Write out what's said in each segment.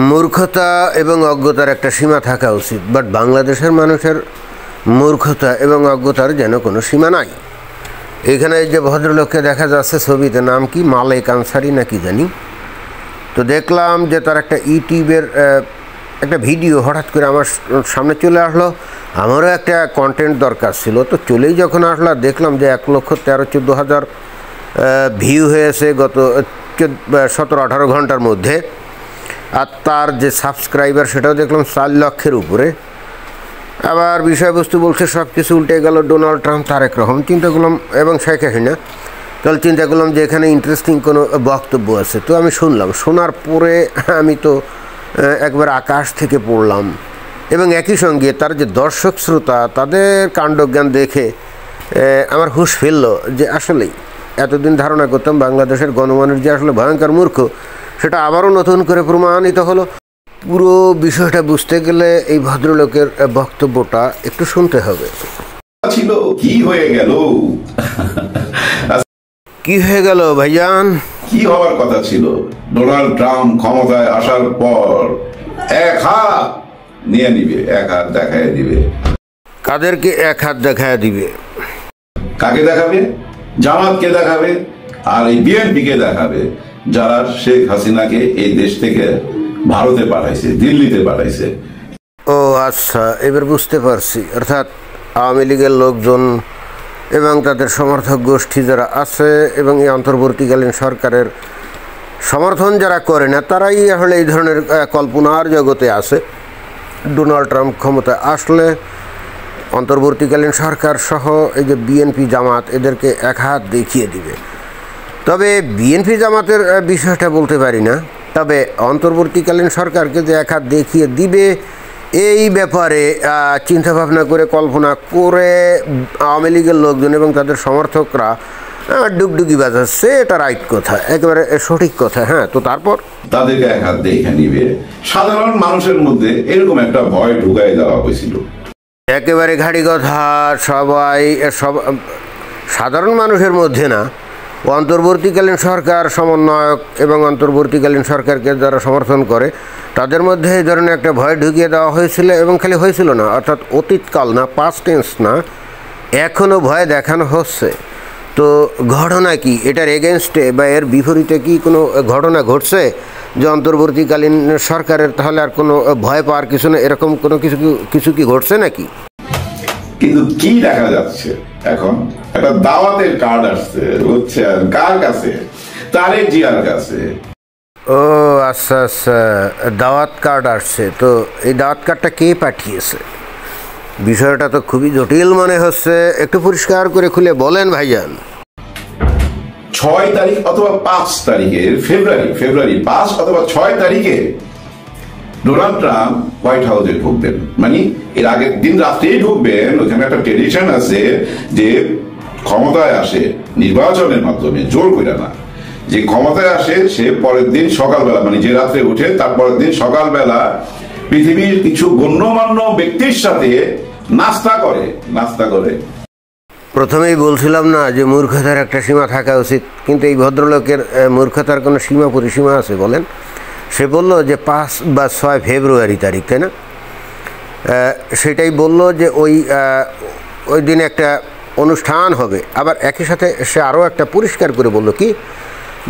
মূর্খতা এবং অজ্ঞতার একটা সীমা থাকা উচিত, বাট বাংলাদেশের মানুষের মূর্খতা এবং অজ্ঞতার যেন কোনো সীমা নাই। এখানে যে ভদ্রলোককে দেখা যাচ্ছে ছবিতে, নাম কি, মালেক আনসারি না কি জানি, তো দেখলাম যে তার একটা ইউটিউবের একটা ভিডিও হঠাৎ করে আমার সামনে চলে আসলো। আমারও একটা কন্টেন্ট দরকার ছিল, তো চলেই যখন আসলো দেখলাম যে 1,13-14,000 ভিউ হয়েছে গত 17-18 ঘন্টার মধ্যে। আর তার যে সাবস্ক্রাইবার সেটাও দেখলাম 4 লক্ষের উপরে। আবার বিষয়বস্তু বলছে সব কিছু উল্টে গেল, ডোনাল্ড ট্রাম্প, তারেক রহমান। চিন্তা করলাম, এবং শেখ হাসিনা। তাহলে চিন্তা করলাম যে এখানে ইন্টারেস্টিং কোনো বক্তব্য আছে, তো আমি শুনলাম। শোনার পরে আমি তো একবার আকাশ থেকে পড়লাম, এবং একই সঙ্গে তার যে দর্শক শ্রোতা তাদের কাণ্ডজ্ঞান দেখে আমার হুঁশ ফেলল যে আসলেই এতদিন ধারণা করতাম বাংলাদেশের গণমানুষ যে আসলে ভয়ঙ্কর মূর্খ, সেটা আবারও নতুন করে প্রমাণিত হলো। পুরো বিষয়টা বুঝতে গেলে এই ভদ্রলোকের বক্তব্যটা একটু শুনতে হবে। ছিল কি হয়ে গেল, কি হয়ে গেল ভাইজান? কি হওয়ার কথা ছিল? ডোনাল্ড ট্রাম্প ক্ষমতায় আসার পর এক হাত নিয়ে নিবে, এক হাত দেখায় দিবে। কাদেরকে এক হাত দেখায় দিবে? কাকে দেখাবে? জামাতকে দেখাবে, আর এই বিএনপিকে দেখাবে, যারা শেখ হাসিনাকে এই দেশ থেকে ভারতে পাঠাইছে, দিল্লিতে পাঠাইছে। ও আচ্ছা, এবার বুঝতে পারছি। অর্থাৎ আওয়ামী লীগের লোকজন এবং তাদের সমর্থক গোষ্ঠী যারা আছে এবং এই অন্তর্বর্তীকালীন সরকারের সমর্থন যারা করে না, তারাই আসলে এই ধরনের কল্পনার জগতে আছে। ডোনাল্ড ট্রাম্প ক্ষমতায় আসলে অন্তর্বর্তীকালীন সরকার সহ এই যে বিএনপি জামাত, এদেরকে এক হাত দেখিয়ে দিবে। তবে বিএনপি জামাতের বিষয়টা বলতে পারি না, তবে অন্তর্বর্তীকালীন সরকারকে যে এক হাত দেখিয়ে দিবে এই ব্যাপারে চিন্তাভাবনা করে, কল্পনা করে আওয়ামী লীগের লোকজন এবং তাদের সমর্থকরা ডুগডুগি বাজাচ্ছে। এটা রাইট কথা, একেবারে সঠিক কথা। হ্যাঁ, তো তারপর তাদেরকে এক হাত দেখে নিবে। সাধারণ মানুষের মধ্যে এরকম একটা ভয় ঢুকাই দেওয়া হয়েছিল, একেবারে ঘাড়ি কথা। সব সাধারণ মানুষের মধ্যে না, অন্তর্বর্তীকালীন সরকার সমন্বয়ক এবং অন্তর্বর্তীকালীন সরকারকে যারা সমর্থন করে তাদের মধ্যে এই ধরনের একটা ভয় ঢুকিয়ে দেওয়া হয়েছিল। এবং খালি হয়েছিল না, অর্থাৎ অতীতকাল না, পাস্ট টেন্স না, এখনও ভয় দেখানো হচ্ছে। তো ঘটনা কি, এটার এগেনস্টে বা এর বিপরীতে কি কোনো ঘটনা ঘটছে যে অন্তর্বর্তীকালীন সরকারের তাহলে আর কোনো ভয় পাওয়ার কিছু না, এরকম কোনো কিছু কি ঘটছে নাকি? কিন্তু কি দেখা যাচ্ছে এখন? একটা দাওয়াতের কার্ড আসছে, হচ্ছে কার কাছে? তারেক জিয়ার কাছে। ও আচ্ছা আচ্ছা, দাওয়াত কার্ড আসছে। তো এই দাওয়াত কার্ডটা কে পাঠিয়েছে? বিষয়টা তো খুবই জটিল মনে হচ্ছে, একটু পরিষ্কার করে খুলে বলেন ভাইজান। 6 তারিখ অথবা 5 তারিখে, ফেব্রুয়ারি 5 অথবা 6 তারিখে ডোনাল্ড ট্রাম্প হোয়াইট হাউসে ঢুকবেন। মানে এর আগের দিন রাত্রেই ঢুকবেন। ওখানে একটা ট্রেডিশন আছে যে ক্ষমতায় আসে নির্বাচনের মাধ্যমে, জোর করে না। যে ক্ষমতায় আসে সে পরের দিন সকালবেলা, মানে যে রাত্রে উঠে তার পরের দিন সকালবেলা পৃথিবীর কিছু গণ্যমান্য ব্যক্তির সাথে নাস্তা করে। প্রথমেই বলছিলাম না যে মূর্খতার একটা সীমা থাকা উচিত, কিন্তু এই ভদ্রলোকের মূর্খতার কোনো সীমা পরিসীমা আছে বলেন? সে বলল যে 5 বা 6 ফেব্রুয়ারি তারিখ, তাই না? সেটাই বলল যে ওই দিনে একটা অনুষ্ঠান হবে। আবার একই সাথে সে আরও একটা পরিষ্কার করে বলল কি,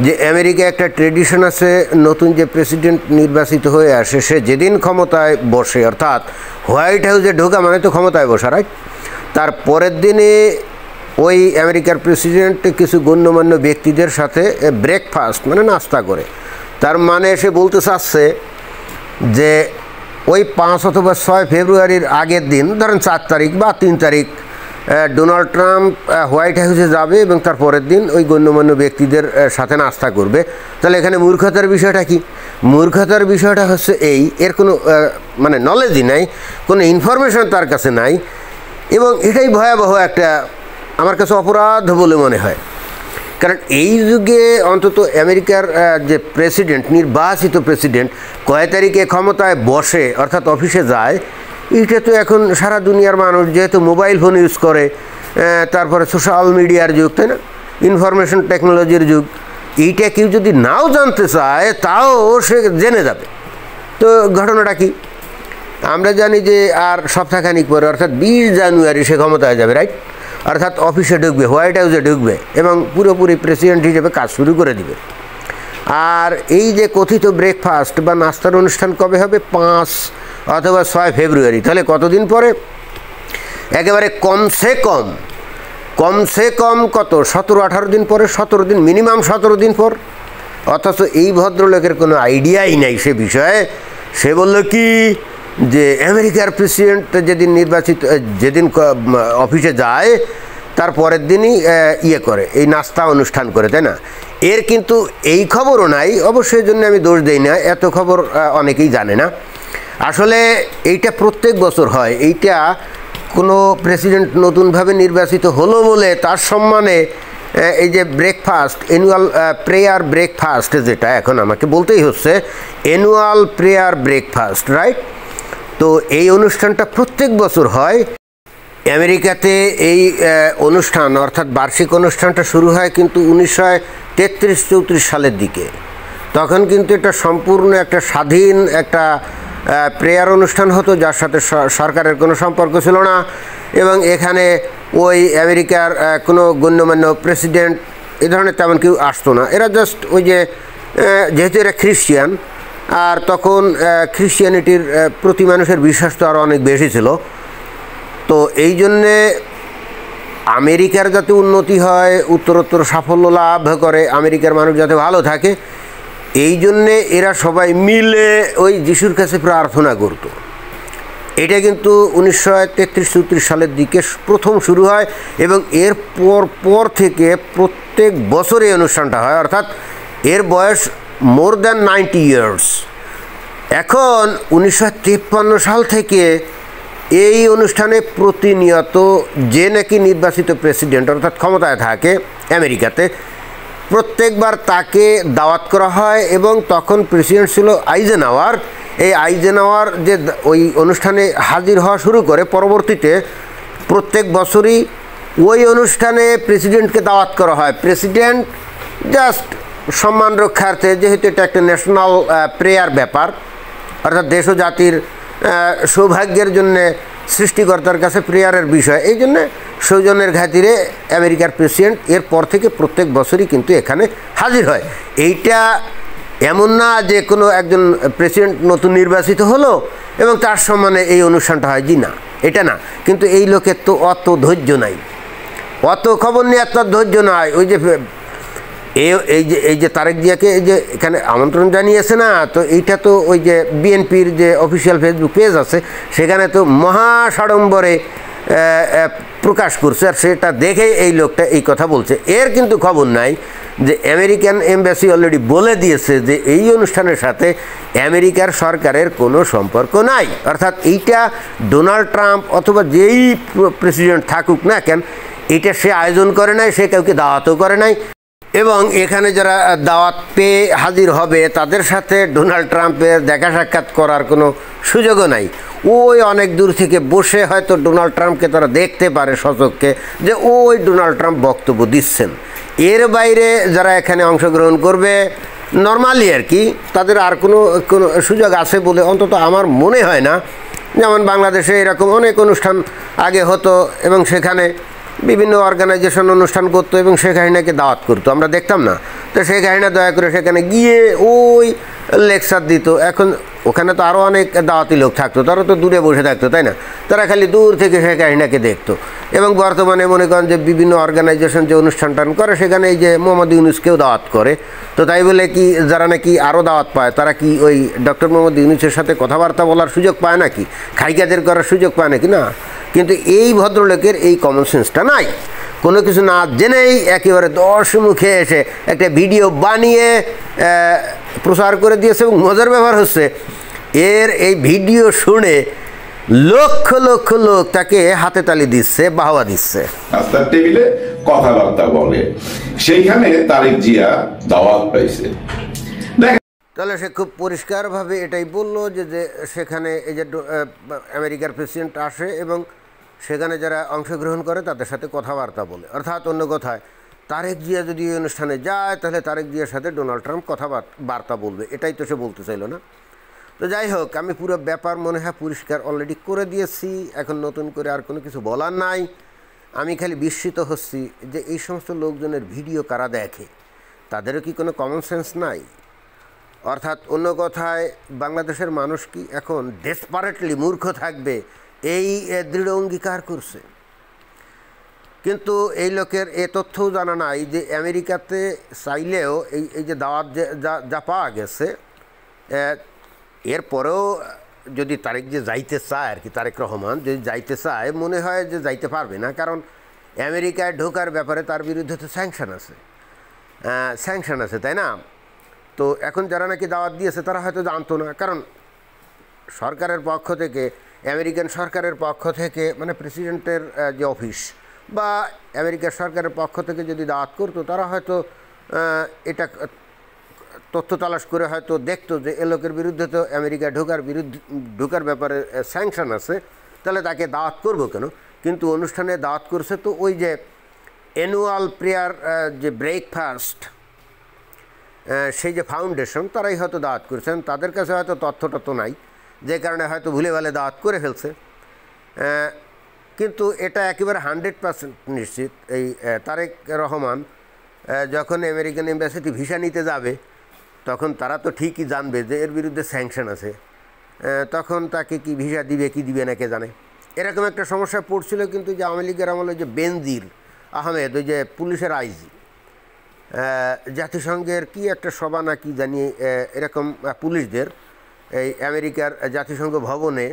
যে আমেরিকায় একটা ট্রেডিশন আছে, নতুন যে প্রেসিডেন্ট নির্বাচিত হয়ে আসে সে যেদিন ক্ষমতায় বসে, অর্থাৎ হোয়াইট হাউসে ঢোকা মানে তো ক্ষমতায় বসা, রাইট? তার পরের দিনে ওই আমেরিকার প্রেসিডেন্ট কিছু গণ্যমান্য ব্যক্তিদের সাথে ব্রেকফাস্ট মানে নাস্তা করে। তার মানে সে বলতে চাচ্ছে যে ওই 5 অথবা 6 ফেব্রুয়ারির আগের দিন, ধরেন 4 তারিখ বা 3 তারিখ, ডোনাল্ড ট্রাম্প হোয়াইট হাউসে যাবে এবং তার পরের দিন ওই গণ্যমান্য ব্যক্তিদের সাথে নাস্তা করবে। তাহলে এখানে মূর্খতার বিষয়টা কি? মূর্খতার বিষয়টা হচ্ছে এর কোনো মানে নলেজই নাই, কোনো ইনফরমেশন তার কাছে নাই, এবং এটাই ভয়াবহ একটা আমার কাছে অপরাধ বলে মনে হয়। কারণ এই যুগে অন্তত আমেরিকার যে প্রেসিডেন্ট, নির্বাচিত প্রেসিডেন্ট কয় তারিখে ক্ষমতায় বসে অর্থাৎ অফিসে যায়, এইটা তো এখন সারা দুনিয়ার মানুষ যেহেতু মোবাইল ফোন ইউজ করে, তারপরে সোশ্যাল মিডিয়ার যুগ, তাই না, ইনফরমেশন টেকনোলজির যুগ, এইটা কেউ যদি নাও জানতে চায় তাও সে জেনে যাবে। তো ঘটনাটা কি আমরা জানি যে আর সপ্তাহখানিক পরে অর্থাৎ 20 জানুয়ারি সে ক্ষমতায় যাবে, রাইট? অর্থাৎ অফিসে ঢুকবে, হোয়াইট হাউসে ঢুকবে এবং পুরোপুরি প্রেসিডেন্ট হিসেবে কাজ শুরু করে দিবে। আর এই যে কথিত ব্রেকফাস্ট বা নাস্তার অনুষ্ঠান কবে হবে? 5 অথবা 6 ফেব্রুয়ারি। তাহলে কতদিন পরে? একেবারে কমসে কম কত 17-18 দিন পরে, 17 দিন, মিনিমাম 17 দিন পর। অথচ এই ভদ্রলোকের কোনো আইডিয়াই নাই সে বিষয়ে। সে বলল কি যে আমেরিকার প্রেসিডেন্ট যেদিন নির্বাচিত, যেদিন অফিসে যায় তার পরের দিনই ইয়ে করে, এই নাস্তা অনুষ্ঠান করে, তাই না? এর কিন্তু এই খবরও নাই। অবশ্যই জন্য আমি দোষ দেই না, এত খবর অনেকেই জানে না। আসলে এইটা প্রত্যেক বছর হয়। এইটা কোনো প্রেসিডেন্ট নতুনভাবে নির্বাচিত হলো বলে তার সম্মানে এই যে ব্রেকফাস্ট, অ্যানুয়াল প্রেয়ার ব্রেকফাস্ট, যেটা এখন আমাকে বলতেই হচ্ছে অ্যানুয়াল প্রেয়ার ব্রেকফাস্ট, রাইট? তো এই অনুষ্ঠানটা প্রত্যেক বছর হয় আমেরিকাতে। এই অনুষ্ঠান অর্থাৎ বার্ষিক অনুষ্ঠানটা শুরু হয় কিন্তু 1933-34 সালের দিকে। তখন কিন্তু এটা সম্পূর্ণ একটা স্বাধীন একটা প্রেয়ার অনুষ্ঠান হতো, যার সাথে সরকারের কোনো সম্পর্ক ছিল না। এবং এখানে ওই আমেরিকার কোনো গণ্যমান্য প্রেসিডেন্ট এ ধরনের তেমন কেউ আসতো না। এরা জাস্ট ওই যে যেহেতু এরা খ্রিস্টিয়ান, আর তখন খ্রিস্টিয়ানিটির প্রতি মানুষের বিশ্বাস তো আরও অনেক বেশি ছিল। তো এই জন্যে আমেরিকার যাতে উন্নতি হয়, উত্তরোত্তর সাফল্য লাভ করে, আমেরিকার মানুষ যাতে ভালো থাকে, এই জন্যে এরা সবাই মিলে ওই যিশুর কাছে প্রার্থনা করত। এটা কিন্তু 1933-34 সালের দিকে প্রথম শুরু হয় এবং এর পর থেকে প্রত্যেক বছর এই অনুষ্ঠানটা হয়, অর্থাৎ এর বয়স মোর দ্যান 90 ইয়ার্স। এখন 1953 সাল থেকে এই অনুষ্ঠানে প্রতিনিয়ত যে নাকি নির্বাচিত প্রেসিডেন্ট অর্থাৎ ক্ষমতায় থাকে আমেরিকাতে, প্রত্যেকবার তাকে দাওয়াত করা হয়। এবং তখন প্রেসিডেন্ট ছিল আইজেনহাওয়ার। এই আইজেনহাওয়ার যে ওই অনুষ্ঠানে হাজির হওয়া শুরু করে, পরবর্তীতে প্রত্যেক বছরই ওই অনুষ্ঠানে প্রেসিডেন্টকে দাওয়াত করা হয়। প্রেসিডেন্ট জাস্ট সম্মান রক্ষার্থে, যেহেতু এটা একটা ন্যাশনাল প্রেয়ার ব্যাপার, অর্থাৎ দেশ ও জাতির সৌভাগ্যের জন্যে সৃষ্টিকর্তার কাছে প্রেয়ারের বিষয়, এই জন্যে সৌজন্যের খাতিরে আমেরিকার প্রেসিডেন্ট এরপর থেকে প্রত্যেক বছরই কিন্তু এখানে হাজির হয়। এইটা এমন না যে কোনো একজন প্রেসিডেন্ট নতুন নির্বাচিত হলো এবং তার সম্মানে এই অনুষ্ঠানটা হয়, জি না, এটা না। কিন্তু এই লোকের তো অত ধৈর্য নাই, অত খবর নিয়ে এত ধৈর্য নাই। ওই যে এই যে তারেক জিয়াকে এই যে এখানে আমন্ত্রণ জানিয়েছে না, তো এইটা তো ওই যে বিএনপির যে অফিসিয়াল ফেসবুক পেজ আছে সেখানে তো মহাসাড়ম্বরে প্রকাশ করছে, আর সেটা দেখে এই লোকটা এই কথা বলছে। এর কিন্তু খবর নাই যে আমেরিকান এমবাসি অলরেডি বলে দিয়েছে যে এই অনুষ্ঠানের সাথে আমেরিকার সরকারের কোনো সম্পর্ক নাই। অর্থাৎ এইটা ডোনাল্ড ট্রাম্প অথবা যেই প্রেসিডেন্ট থাকুক না কেন, এটা সে আয়োজন করে নাই, সে কাউকে দাওয়াতও করে নাই। এবং এখানে যারা দাওয়াত পেয়ে হাজির হবে তাদের সাথে ডোনাল্ড ট্রাম্পের দেখা সাক্ষাৎ করার কোনো সুযোগও নাই। ওই অনেক দূর থেকে বসে হয়তো ডোনাল্ড ট্রাম্পকে তারা দেখতে পারে সচক্ষে যে ওই ডোনাল্ড ট্রাম্প বক্তব্য দিচ্ছেন। এর বাইরে যারা এখানে অংশগ্রহণ করবে নর্মালি আর কি, তাদের আর কোনো সুযোগ আছে বলে অন্তত আমার মনে হয় না। যেমন বাংলাদেশে এরকম অনেক অনুষ্ঠান আগে হতো এবং সেখানে বিভিন্ন অর্গানাইজেশন অনুষ্ঠান করতো এবং শেখ হাসিনাকে দাওয়াত করতো, আমরা দেখতাম না। তো শেখ হাসিনা দয়া করে সেখানে গিয়ে ওই লেকচার দিত। এখন ওখানে তো আরও অনেক দাওয়াতি লোক থাকতো, তারা তো দূরে বসে থাকতো, তাই না? তারা খালি দূর থেকে শেখ হাসিনাকে দেখতো। এবং বর্তমানে মনে করেন যে বিভিন্ন অর্গানাইজেশন যে অনুষ্ঠান করে সেখানে এই যে মোহাম্মদ ইউনূসকেও দাওয়াত করে। তো তাই বলে কি যারা নাকি আরও দাওয়াত পায় তারা কি ওই ডক্টর মোহাম্মদ ইউনূসের সাথে কথাবার্তা বলার সুযোগ পায় নাকি, খাইকাদের করার সুযোগ পায় নাকি? না। কিন্তু এই ভদ্রলোকের এই কমন সেন্সটা নাই। কোনো কিছু না জেনেই একেবারে দর্শমুখে এসে একটা ভিডিও বানিয়ে প্রচার করে দিয়েছে। এবং মজার ব্যাপার হচ্ছে এই ভিডিও শুনে লক্ষ লক্ষ লোক তাকে হাতে তালি দিচ্ছে, বাহবা দিচ্ছে। নাস্তার টেবিলে কথাবার্তা বলে, সেইখানে তারেক জিয়া দাওয়াত পাইছে। তাহলে সে খুব পরিষ্কারভাবে এটাই বললো যে সেখানে এই যে আমেরিকার প্রেসিডেন্ট আসে এবং সেখানে যারা অংশগ্রহণ করে তাদের সাথে কথাবার্তা বলে। অর্থাৎ অন্য কথায় তারেক জিয়া যদি এই অনুষ্ঠানে যায় তাহলে তারেক জিয়ার সাথে ডোনাল্ড ট্রাম্প কথাবার্তা বলবে, এটাই তো সে বলতে চাইল না। তো যাই হোক, আমি পুরো ব্যাপার মনে হয় পরিষ্কার অলরেডি করে দিয়েছি, এখন নতুন করে আর কোনো কিছু বলার নাই। আমি খালি বিস্মিত হচ্ছি যে এই সমস্ত লোকজনের ভিডিও কারা দেখে, তাদেরও কি কোনো কমন সেন্স নাই? অর্থাৎ অন্য কথায় বাংলাদেশের মানুষ কি এখন ডেসপারেটলি মূর্খ থাকবে এই দৃঢ় অঙ্গীকার করছে? কিন্তু এই লোকের এ তথ্যও জানা নাই যে আমেরিকাতে চাইলেও এই যে দাওয়াত যা পাওয়া গেছে, এরপরেও যদি তারেক যে যাইতে চায় আর কি, তারেক রহমান যদি যাইতে চায়, মনে হয় যে যাইতে পারবে না। কারণ আমেরিকায় ঢোকার ব্যাপারে তার বিরুদ্ধে তো স্যাংশন আছে, তাই না? তো এখন যারা নাকি দাওয়াত দিয়েছে তারা হয়তো জানতো না, কারণ সরকারের পক্ষ থেকে, আমেরিকান সরকারের পক্ষ থেকে, মানে প্রেসিডেন্টের যে অফিস বা আমেরিকার সরকারের পক্ষ থেকে যদি দাওয়াত করতো, তারা হয়তো এটা তথ্য তালাশ করে হয়তো দেখতো যে এ লোকের বিরুদ্ধে তো আমেরিকা ঢোকার ব্যাপারে স্যাংশন আছে, তাহলে তাকে দাওয়াত করবো কেন? কিন্তু অনুষ্ঠানে দাওয়াত করছে তো ওই যে অ্যানুয়াল প্রেয়ার যে ব্রেকফাস্ট, সেই যে ফাউন্ডেশন, তারাই হয়তো দাওয়াত করেছেন। তাদের কাছে হয়তো তথ্যটা তো নাই, যে কারণে হয়তো ভুলে ভালে দাওয়াত করে ফেলছে। কিন্তু এটা একেবারে 100% নিশ্চিত, এই তারেক রহমান যখন আমেরিকান এম্বাসিতে ভিসা নিতে যাবে, তখন তারা তো ঠিকই জানবে যে এর বিরুদ্ধে স্যাংশন আছে, তখন তাকে কি ভিসা দিবে কি দিবে না কে জানে। এরকম একটা সমস্যা পড়ছিল কিন্তু যে আওয়ামী লীগের আমলে যে বেনজির আহমেদ, ওই যে পুলিশের আইজি, জাতিসংঘের কি একটা সভা না কি জানি, এরকম পুলিশদের এই আমেরিকার জাতিসংঘ ভবনে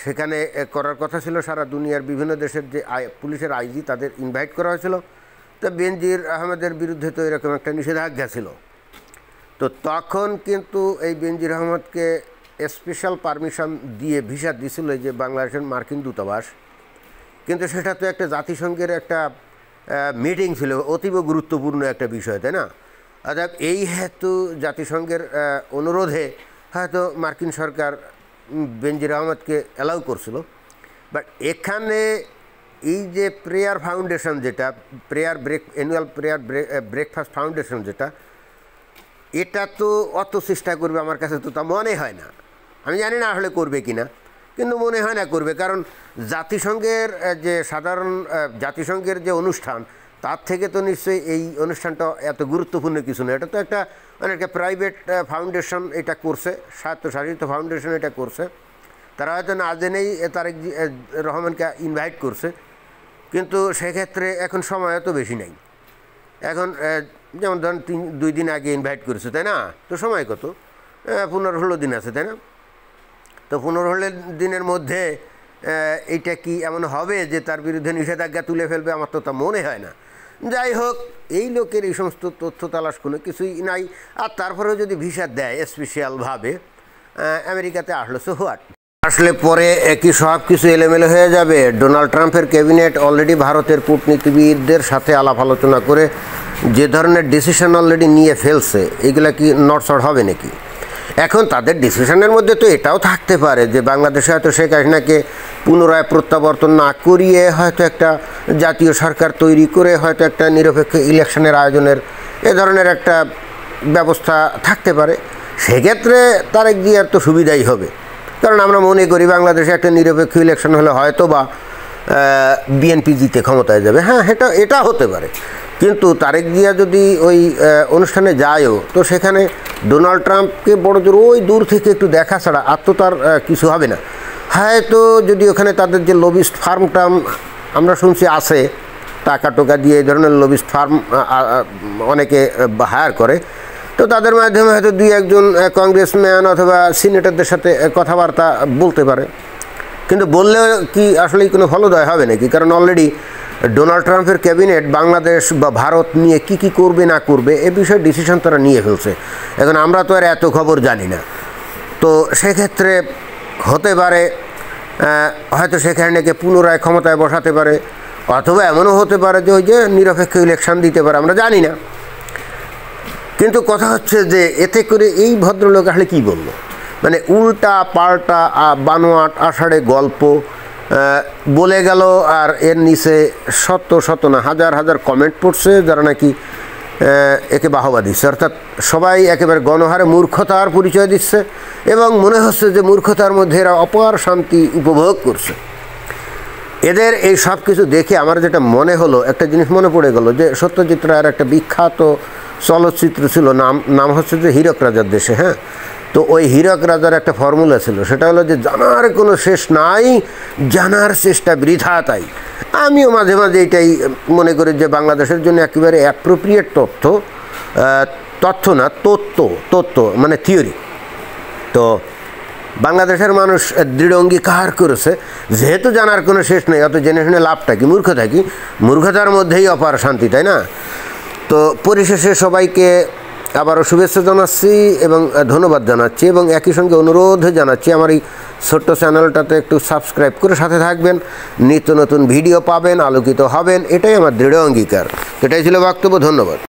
সেখানে করার কথা ছিল। সারা দুনিয়ার বিভিন্ন দেশের যে পুলিশের আইজি, তাদের ইনভাইট করা হয়েছিল। তো বেনজির আহমেদের বিরুদ্ধে তো এরকম একটা নিষেধাজ্ঞা ছিল। তো তখন কিন্তু এই বেনজির আহমেদকে স্পেশাল পারমিশন দিয়ে ভিসা দিয়েছিল যে বাংলাদেশের মার্কিন দূতাবাস। কিন্তু সেটা তো একটা জাতিসংঘের একটা মিটিং ছিল, অতীব গুরুত্বপূর্ণ একটা বিষয়, তাই না? অর্থাৎ এই হেতু জাতিসংঘের অনুরোধে হয়তো মার্কিন সরকার বেনজির আহমেদকে অ্যালাউ করছিল। বাট এখানে এই যে প্রেয়ার ফাউন্ডেশন, যেটা অ্যানুয়াল প্রেয়ার ব্রেকফাস্ট ফাউন্ডেশন, যেটা এটা তো অত চেষ্টা করবে আমার কাছে তো তা মনে হয় না। আমি জানি না আসলে করবে কি না, কিন্তু মনে হয় না করবে। কারণ জাতিসংঘের যে জাতিসংঘের যে অনুষ্ঠান, তার থেকে তো নিশ্চয়ই এই অনুষ্ঠানটা এত গুরুত্বপূর্ণ কিছু না। এটা তো একটা অনেকটা প্রাইভেট ফাউন্ডেশন এটা করছে, স্বায়ত্তশাসিত ফাউন্ডেশন এটা করছে। তারা হয়তো না জেনেই তারেক রহমানকে ইনভাইট করছে, কিন্তু সেক্ষেত্রে এখন সময় তো বেশি নেই। এখন যেমন ধরেন 2 দিন আগে ইনভাইট করেছে, তাই না? তো সময় কত? 15-16 দিন আছে, তাই না? তো 15-16 দিনের মধ্যে এইটা কি এমন হবে যে তার বিরুদ্ধে নিষেধাজ্ঞা তুলে ফেলবে? আমার তো তা মনে হয় না। যাই হোক, এই লোকের এই সমস্ত তথ্য তালাশ কোনো কিছুই নাই। আর তারপরেও যদি ভিসা দেয় স্পেশালভাবে, আমেরিকাতে আসলো, সো হোয়াট? আসলে পরে কি সব কিছু এলোমেলো হয়ে যাবে? ডোনাল্ড ট্রাম্পের ক্যাবিনেট অলরেডি ভারতের কূটনীতিবিদদের সাথে আলাপ আলোচনা করে যে ধরনের ডিসিশন অলরেডি নিয়ে ফেলছে, এগুলা কি নড়চড় হবে নাকি? এখন তাদের ডিসিশনের মধ্যে তো এটাও থাকতে পারে যে বাংলাদেশে হয়তো শেখ হাসিনাকে পুনরায় প্রত্যাবর্তন না করিয়ে হয়তো একটা জাতীয় সরকার তৈরি করে হয়তো একটা নিরপেক্ষ ইলেকশনের আয়োজনের এ ধরনের একটা ব্যবস্থা থাকতে পারে। সেক্ষেত্রে তারেক জিয়ার তো সুবিধাই হবে, কারণ আমরা মনে করি বাংলাদেশে একটা নিরপেক্ষ ইলেকশন হলে হয়তো বা বিএনপি জিতে ক্ষমতায় যাবে। হ্যাঁ, এটা হতে পারে। কিন্তু তারেক জিয়া যদি ওই অনুষ্ঠানে যায়ও, তো সেখানে ডোনাল্ড ট্রাম্পকে বড় জোর ওই দূর থেকে একটু দেখা ছাড়া আর তো তার কিছু হবে না। হয়তো যদি ওখানে তাদের যে লবিস্ট ফার্ম টার্ম আমরা শুনছি আছে, টাকা টোকা দিয়ে এই ধরনের লবিস্ট ফার্ম অনেকে হায়ার করে, তো তাদের মাধ্যমে হয়তো 2-1 কংগ্রেসম্যান অথবা সিনেটরদের সাথে কথাবার্তা বলতে পারে। কিন্তু বললেও কি আসলেই কোনো ফলদায় হবে নাকি? কারণ অলরেডি ডোনাল্ড ট্রাম্পের ক্যাবিনেট বাংলাদেশ বা ভারত নিয়ে কি করবে না করবে এ বিষয়ে ডিসিশন তারা নিয়ে ফেলছে। এখন আমরা তো আর এত খবর জানি না। তো সেক্ষেত্রে হতে পারে হয়তো সেখানে পুনরায় ক্ষমতায় বসাতে পারে, অথবা এমনও হতে পারে যে ওই যে নিরপেক্ষ ইলেকশন দিতে পারে, আমরা জানি না। কিন্তু কথা হচ্ছে যে এতে করে এই ভদ্রলোক আসলে কী বলল, মানে উল্টা পাল্টা বানোয়াট আষাঢ়ে গল্প বলে গেল। আর এর নিচে শত না হাজার কমেন্ট পড়ছে যারা নাকি একে বাহবা দিচ্ছে, অর্থাৎ সবাই একেবারে গণহারে মূর্খতার পরিচয় দিচ্ছে এবং মনে হচ্ছে যে মূর্খতার মধ্যে এরা অপার শান্তি উপভোগ করছে। এদের এই সব কিছু দেখে আমার যেটা মনে হলো, একটা জিনিস মনে পড়ে গেল যে সত্যজিৎ রায়ের একটা বিখ্যাত চলচ্চিত্র ছিল, নাম হচ্ছে যে হীরক রাজার দেশে। হ্যাঁ, তো ওই হীরক রাজার একটা ফর্মুলা ছিল, সেটা হলো যে জানার কোনো শেষ নাই, জানার চেষ্টা বৃথা তাই। আমিও মাঝে মাঝে এটাই মনে করি যে বাংলাদেশের জন্য একেবারে অ্যাপ্রোপ্রিয়েট তথ্য না, তত্ত্ব মানে থিওরি। তো বাংলাদেশের মানুষ দৃঢ় অঙ্গীকার করেছে যেহেতু জানার কোনো শেষ নেই, অত জেনে শুনে লাভটা কি, মূর্খতার মধ্যেই অপার শান্তি, তাই না? তো পরিশেষে সবাইকে আবারও শুভেচ্ছা জানাচ্ছি এবং ধন্যবাদ জানাচ্ছি এবং একই সঙ্গে অনুরোধ জানাচ্ছি আমার এই ছোট্ট চ্যানেলটাতে একটু সাবস্ক্রাইব করে সাথে থাকবেন, নিত্য নতুন ভিডিও পাবেন, আলোকিত হবেন, এটাই আমার দৃঢ় অঙ্গীকার। এটাই ছিল বক্তব্য। ধন্যবাদ।